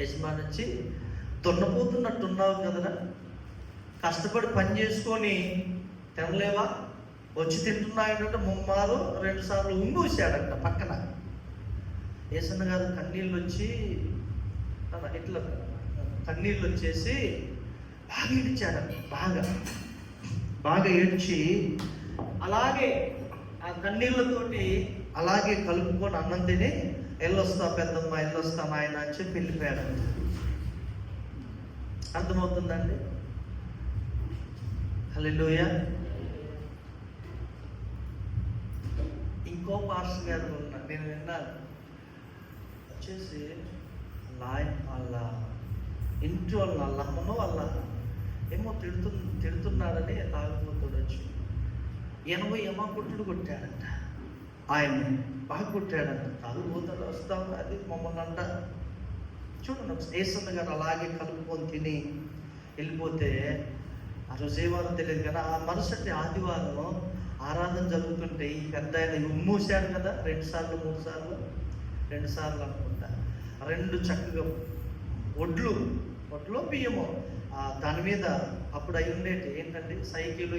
యజమాని వచ్చి, దున్నపోతున్నట్టున్నావు కదరా, కష్టపడి పని చేసుకొని తినలేవా, వచ్చి తింటున్నాయంటే ముమ్మారు 2 సార్లు ఉంగూసాడంట పక్కన. యేసన్న గారు కన్నీళ్ళు వచ్చి ఇట్లా కన్నీళ్ళు వచ్చేసి బాగా ఏడ్చాడంట. బాగా ఏడ్చి అలాగే ఆ కన్నీళ్ళతోటి అలాగే కలుపుకొని అన్నం తిని, ఎల్లొస్తా పెద్దమ్మ, ఎల్లొస్తా నాయన అని చెప్పి వెళ్ళిపోయాడు. అర్థమవుతుందండి? హల్లెలూయా. ఇంకో పాస్టర్ గారు ఉన్నారు, నేను విన్నాను. వచ్చేసి వాళ్ళ ఇంటి వాళ్ళ అమ్మను వాళ్ళ ఏమో తిడుతున్నాడని తాగుబోతుడు వచ్చి 80 యమకుట్టుడు కొట్టాడంట. ఆయన్ని బాగా కొట్టాడంట. తాగుబోతాడు వస్తాం అది మమ్మల్ని అంట. చూడండి, ఏసన్న గారు అలాగే కలుపుకొని తిని వెళ్ళిపోతే ఆ రోజు ఏవారో తెలియదు కానీ ఆ మరుసటి ఆదివారం ఆరాధన జరుగుతుంటే ఈ పెద్ద ఆయన మూసాడు కదా 2 సార్లు 3 సార్లు 2 సార్లు అనుకుంటా. 2 చక్కగా ఒడ్లు బియ్యము దాని మీద అప్పుడు అయి ఉండేది ఏంటంటే సైకిల్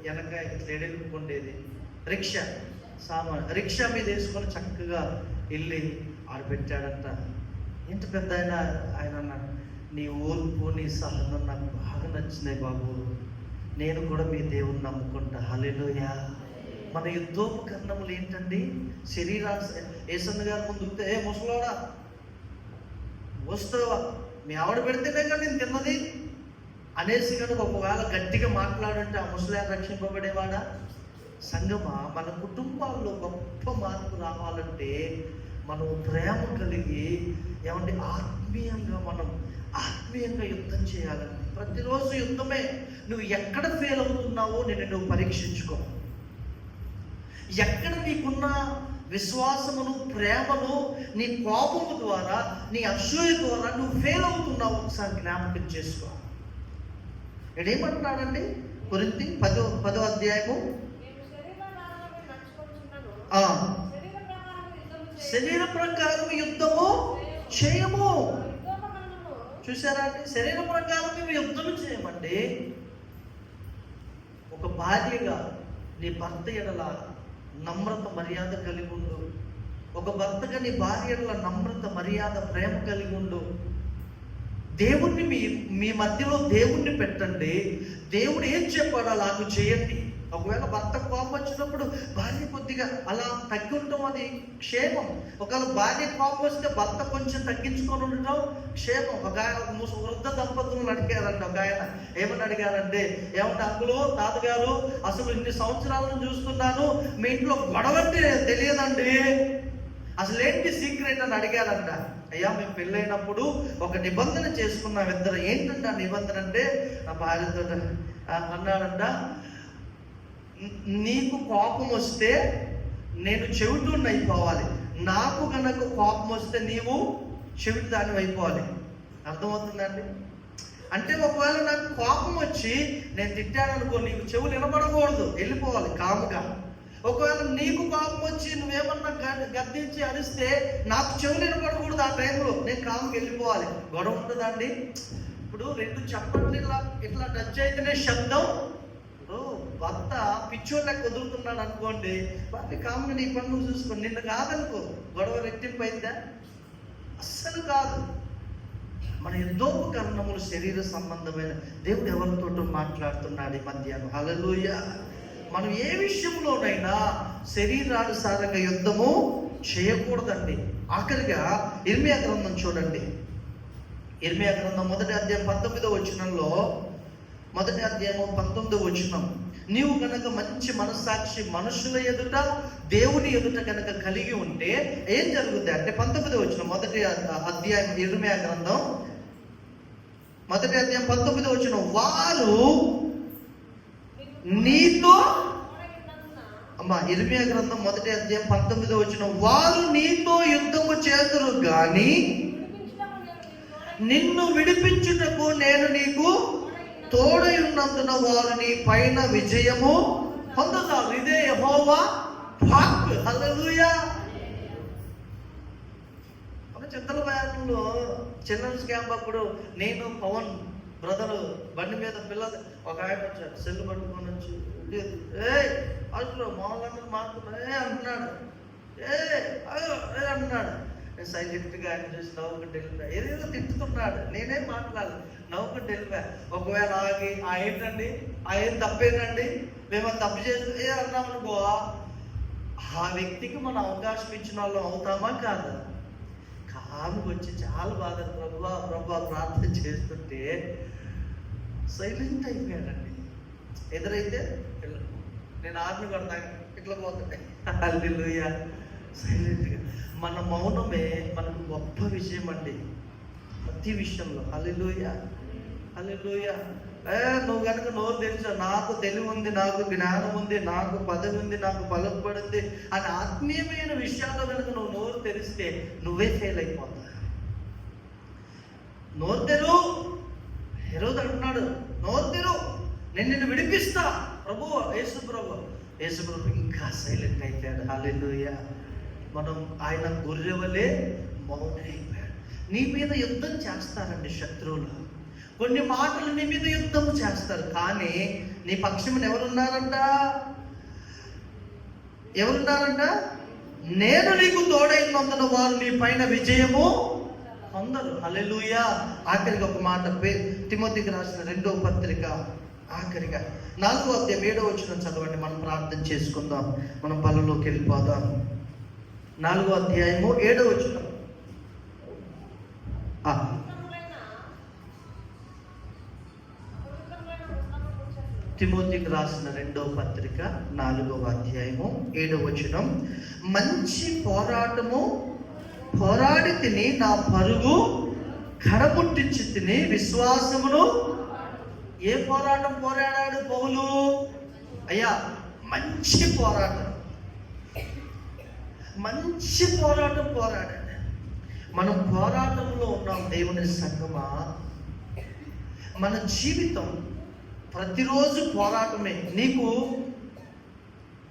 వెనక ఎడెలుపుకుండేది రిక్షా రిక్షా మీద వేసుకొని చక్కగా వెళ్ళి ఆడపెట్టాడంట. ఇంత పెద్ద ఆయన అన్నాడు, నీ ఓర్పు నీ సహనం నాకు బాగా నచ్చినాయి బాబు, నేను కూడా మీ దేవుని నమ్ముకుంటా. హల్లెలూయా. మన యుద్ధోపకరణములు ఏంటండి? శరీరాన్ని ఏసన్న గారి ముందు ముసలోడా వస్తావా, మీ ఆవిడ పెడితేనే కానీ నేను తిన్నది అనేసి కనుక ఒకవేళ గట్టిగా మాట్లాడంటే ఆ ముసలి రక్షింపబడేవాడా? సంగమా, మన కుటుంబాల్లో గొప్ప మార్పు రావాలంటే మనం ప్రేమ కలిగి ఏమంటే ఆత్మీయంగా యుద్ధం చేయాలండి. ప్రతిరోజు యుద్ధమే. నువ్వు ఎక్కడ ఫెయిల్ అవుతున్నావో నువ్వు పరీక్షించుకో. ఎక్కడ నీకున్న విశ్వాసమును, ప్రేమను, నీ కోపము ద్వారా, నీ అసూయ ద్వారా నువ్వు ఫెయిల్ అవుతున్నావు ఒకసారి జ్ఞాపకం చేసుకో. ఏమంటున్నాడండి కొరింథీ 10వ అధ్యాయము, శరీర ప్రకారం యుద్ధము చేయము. చూసారా అండి? శరీర ప్రకారం మేము యుద్ధం చేయమండి. ఒక భార్యగా నీ భర్త ఎడల నమ్రత మర్యాద కలిగి ఉండు. ఒక భర్తగా నీ భార్య ఎడల నమ్రత మర్యాద ప్రేమ కలిగి ఉండు. దేవుణ్ణి మీ మధ్యలో దేవుణ్ణి పెట్టండి. దేవుడు ఏం చెప్పాడో అలాగ చేయండి. ఒకవేళ భర్త కోపం వచ్చినప్పుడు భార్య కొద్దిగా అలా తగ్గి ఉండటం అది క్షేమం. ఒకవేళ భార్య కోపం వస్తే భర్త కొంచెం తగ్గించుకొని ఉండటం క్షేమం. ఒక వృద్ధ దంపతులను అడిగారంట. ఒక ఆయన ఏమని అడిగారంటే, ఏమంటే అంకులు, తాతగారు, అసలు ఇన్ని సంవత్సరాలను చూస్తున్నాను, మీ ఇంట్లో గొడవ అంటే తెలియదండి, అసలు ఏంటి సీక్రెట్ అని అడిగారంట. అయ్యా, మేము పెళ్ళైనప్పుడు ఒక నిబంధన చేసుకున్నాం ఇద్దరు. ఏంటంటే ఆ నిబంధన అంటే, నా భార్యతో అన్నాడంట, నీకు కోపం వస్తే నేను చెవిటోడిని అయిపోవాలి, నాకు కనుక కోపం వస్తే నీవు చెవిటి దాన్ని అయిపోవాలి. అర్థమవుతుందండి? అంటే ఒకవేళ నాకు కోపం వచ్చి నేను తిట్టాననుకో, నీకు చెవులు వినపడకూడదు, వెళ్ళిపోవాలి కాముగా. ఒకవేళ నీకు కోపం వచ్చి నువ్వేమన్నా గద్దించి అరిస్తే నాకు చెవులు వినపడకూడదు, ఆ టైంలో నేను కాముకి వెళ్ళిపోవాలి. గొడవ ఉంటుందండి. ఇప్పుడు 2 చప్పట్లు ఇట్లా టచ్ అయితేనే శబ్దం. భర్త పిచ్చోళ్ళకి కుదురుతున్నాడు అనుకోండి, వాటిని కాముగా నీ పని నువ్వు చూసుకోండి. నిన్ను కాదనుకో, గొడవ రెట్టింపు అయిందా? అస్సలు కాదు. మన యుద్ధోపకరణములు శరీర సంబంధమైన. దేవుడు ఎవరితోటో మాట్లాడుతున్నాడు ఈ మధ్యాహ్నం. హల్లెలూయా. మనం ఏ విషయంలోనైనా శరీరానుసారంగా యుద్ధము చేయకూడదండి. ఆఖరిగా ఇర్మియా గ్రంథం చూడండి. ఇర్మియా గ్రంథం 1వ అధ్యాయం 19వ వచనంలో, 1వ అధ్యాయం 19వ వచనం, నీవు కనుక మంచి మనస్సాక్షి మనుషుల ఎదుట దేవుని ఎదుట కనుక కలిగి ఉంటే ఏం జరుగుతుంది అంటే, 19వ వచనం 1వ అధ్యాయం ఇర్మియా గ్రంథం 1వ అధ్యాయం 19వ వచనం, వారు నీతో ఇర్మియా గ్రంథం 1వ అధ్యాయం 19వ వచనం, వారు నీతో యుద్ధము చేతురు గాని నిన్ను విడిపించుటకు నేను నీకు తోడై ఉన్నందున వారు నీ పైన విజయము పొందుతారు. ఇదే యెహోవా వాక్కు. హల్లెలూయా. మన చింతల వ్యాధుల్లో చిల్డ్రన్స్ క్యాంప్ అప్పుడు నేను పవన్ బ్రదరు బండి మీద పిల్లలు ఒక ఆయన వచ్చాడు, సెల్ పట్టుకొని వచ్చి అసలు మామూలు మాట్లాడుతున్నా అంటున్నాడు, అంటున్నాడు. నేను సైలెంట్గా ఆయన చూసి నవ్వుకుంటూ వెళ్ళిపోయా. ఏదేదో తిట్టుతున్నాడు, నేనేం మాట్లాడలేదు, నవ్వుకుంటూ వెళ్ళిపోయా. ఒకవేళ ఆగి ఏంటండి ఏం తప్పేనండి, మేము తప్పు చేసి అన్నామనుకో, ఆ వ్యక్తికి మనం అవకాశం ఇచ్చిన వాళ్ళం అవుతామా కాదా? కాముకి వచ్చి చాలా బాధ, ప్రభా ప్రార్థన చేస్తుంటే సైలెంట్ అయిపోయాడండి. ఎదురైతే నేను ఆర్ని కొడతాను, ఇట్లా పోతుంటాయి. హల్లెలూయా. సైలెంట్గా మన మౌనమే మనకు గొప్ప విషయం అండి, ప్రతి విషయంలో. హల్లెలూయా, హల్లెలూయా. నువ్వు కనుక నోరు తెరిచా, నాకు తెలివి ఉంది, నాకు జ్ఞానం ఉంది, నాకు పదవి ఉంది, నాకు బలపడింది అని ఆత్మీయమైన విషయాల్లో కనుక నువ్వు నోరు తెరిస్తే నువ్వే ఫెయిల్ అయిపోతావు. నోరు తెరు, హెరోదు అంటున్నాడు, నోరు తెరు, నేను నిన్ను విడిపిస్తా ప్రభు, యేసు ప్రభు ఇంకా సైలెంట్ అయిపోయాడు. హల్లెలూయా. మనం ఆయన గొర్రె వలె మౌనమైపోయాడు. నీ మీద యుద్ధం చేస్తారండి శత్రువులు, కొన్ని మాటలు నీ మీద యుద్ధం చేస్తారు, కానీ నీ పక్షమున ఎవరున్నారంట? నేను నీకు తోడైనందున వారు నీ పైన విజయము పొందరు. హల్లెలూయా. ఆఖరిగా ఒక మాట, తిమోతికి రాసిన 2వ పత్రిక ఆఖరిగా 4వ అధ్యాయం 7వ వచనం చదవండి. మనం ప్రార్థన చేసుకుందాం, మనం పనులోకి వెళ్ళిపోదాం. 4వ అధ్యాయము 7వ వచనం. తిమోతికి రాసిన 2వ పత్రిక 4వ అధ్యాయము 7వ వచనం. మంచి పోరాటము పోరాడి తిని, నా పరుగు కడముట్టించి తిని, విశ్వాసమును. ఏ పోరాటం పోరాడాడు పౌలు? అయ్యా, మంచి పోరాటం పోరాడాడు. మనం పోరాటంలో ఉన్నాం దేవుని సంగమా. మన జీవితం ప్రతిరోజు పోరాటమే. నీకు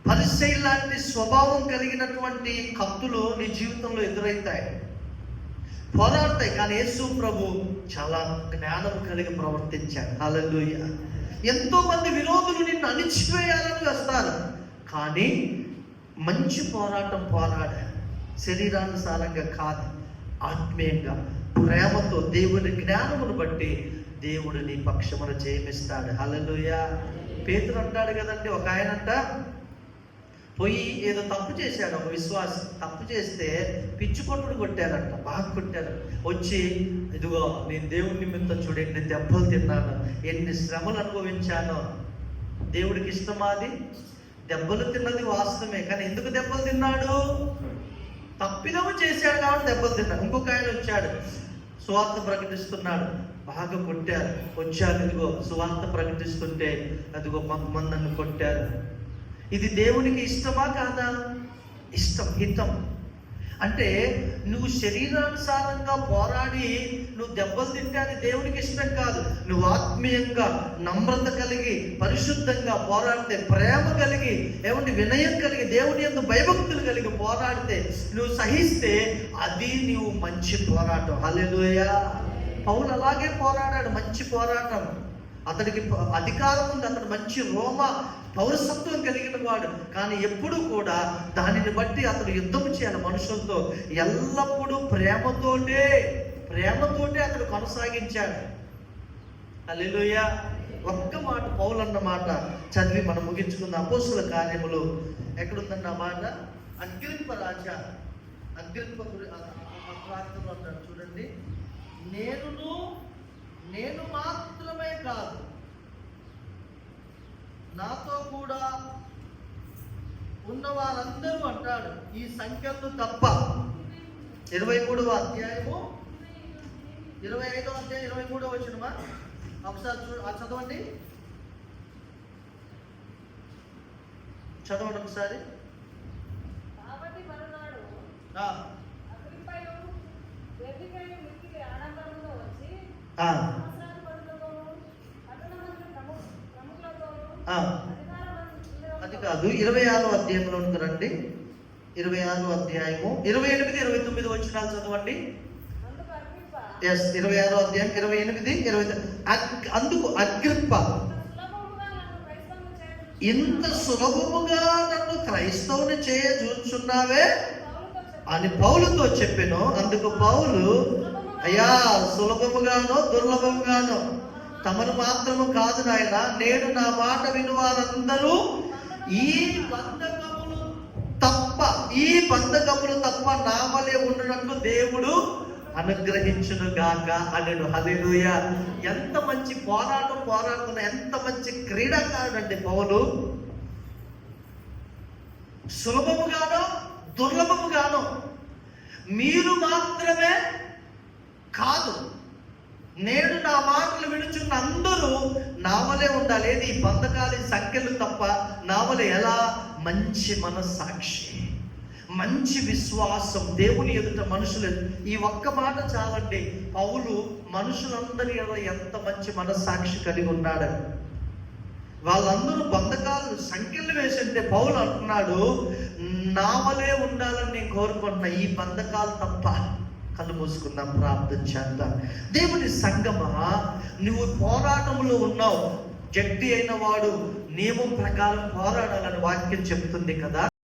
పరిసయ్య లాంటి స్వభావం కలిగినటువంటి కత్తులు నీ జీవితంలో ఎదురవుతాయి, పోరాడతాయి. కానీ యేసు ప్రభు చాలా జ్ఞానం కలిగి ప్రవర్తించాడు. హల్లెలూయా. ఎంతో మంది విరోధులు నిన్ను అణిచివేయాలని వస్తారు, కానీ మంచి పోరాటం పోరాడాడు. శరీరానుసారంగా కాదు, ఆత్మీయంగా, ప్రేమతో, దేవుని జ్ఞానమును బట్టి దేవుడు నీ పక్షమున జయమిస్తాడు. హల్లెలూయా. పేతురు అంటాడు కదండి, ఒక ఆయనంట పోయి ఏదో తప్పు చేశాడు, ఒక విశ్వాసం తప్పు చేస్తే పిచ్చి కొట్టుడు కొట్టారంట, బాగా కొట్టారు. వచ్చి, ఇదిగో నేను దేవుని నిమిత్తం చూడు ఎన్ని దెబ్బలు తిన్నాను, ఎన్ని శ్రమలు అనుభవించాను. దేవుడికి ఇష్టమాది దెబ్బలు తిన్నది వాస్తవమే, కానీ ఎందుకు దెబ్బలు తిన్నాడు? తప్పిదము చేశాడు కాబట్టి దెబ్బలు తిన్నాడు. ఇంకొక ఆయన వచ్చాడు, సువార్త ప్రకటిస్తున్నాడు, బాగా కొట్టారు. వచ్చారు, ఇదిగో సువార్త ప్రకటిస్తుంటే అదిగో కొంతమంది నన్ను కొట్టారు. ఇది దేవునికి ఇష్టమా కాదా? ఇష్టం, హితం. అంటే నువ్వు శరీరానుసారంగా పోరాడి నువ్వు దెబ్బలు తింటే అది దేవునికి ఇష్టం కాదు. నువ్వు ఆత్మీయంగా, నమ్రత కలిగి, పరిశుద్ధంగా పోరాడితే, ప్రేమ కలిగి, వినయం కలిగి, దేవుని యందు భయభక్తులు కలిగి పోరాడితే, నువ్వు సహిస్తే, అది నువ్వు మంచి పోరాటం. హల్లెలూయా. పౌలు అలాగే పోరాడాడు, మంచి పోరాటం. అతడికి అధికారం ఉంది, అతడు మంచి రోమ పౌరసత్వం కలిగిన వాడు, కానీ ఎప్పుడు కూడా దానిని బట్టి అతడు యుద్ధం చేయాలి మనుషులతో. ఎల్లప్పుడూ ప్రేమతోటే అతడు కొనసాగించాడు. హల్లెలూయా. ఒక్క మాట, పౌలు అన్న మాట చదివి మనం ముగించుకుందాం. అపోస్తుల కార్యములు ఎక్కడుందన్న మాట? అగ్రిప్ప రాజా, అగ్రిప్ప ప్రాంతంలో అంటాడు చూడండి, నేను మాత్రమే కాదు, నాతో కూడా ఉన్న వారందరూ అంటాడు, ఈ సంఖ్యలు తప్ప. 23వ అధ్యాయము 25వ అధ్యాయం 23వ వచనమా? ఒకసారి చదవండి ఒకసారి. అది కాదు, 26వ అధ్యాయంలో ఉందండి. 26వ అధ్యాయము 28, 29 వచనాలు చదవండి. 26వ అధ్యాయం 28, 29. అందుకు అగ్రిప్ప, ఇంత సులభముగా నన్ను క్రైస్తవుని చూచున్నావే అని పౌలుతో చెప్పెను. అందుకు పౌలు, అయ్యా, సులభముగానో దుర్లభముగానో తమను మాత్రము కాదు నాయన, నేను నా మాట విను వారందరూ ఈ బంధకములు తప్ప నామలే ఉన్నట్లు దేవుడు అనుగ్రహించును గాక అనడు. హల్లెలూయా. ఎంత మంచి పోరాడుతున్న ఎంత మంచి క్రీడాకారుడు అండి పౌలు. సులభముగానో దుర్లభముగానో మీరు మాత్రమే కాదు, నేడు నా మాటలు వినుచున్న అందరూ నా వలె ఉండాలి. ఏది? ఈ బంధకాలి సంఖ్యలు తప్ప నా వలె ఎలా? మంచి మనస్సాక్షి, మంచి విశ్వాసం, దేవుని ఎదుట మనుషులు. ఈ ఒక్క మాట చాలండి. పౌలు మనుషులందరి ఎదుట ఎంత మంచి మనస్సాక్షి కలిగి ఉన్నాడని. వాళ్ళందరూ బంధకాలు సంఖ్యలు వేసింటే పౌలు అంటున్నాడు, నా వలే ఉండాలని నేను కోరుకుంటున్నా, ఈ బంధకాలు తప్ప. కళ్ళు మూసుకుందాం, ప్రార్థన చేద్దాం. దేవుని సంగమా, నువ్వు పోరాటంలో ఉన్నావు. గట్టి అయిన వాడు నియమం ప్రకారం పోరాడాలని వాక్యం చెబుతుంది కదా.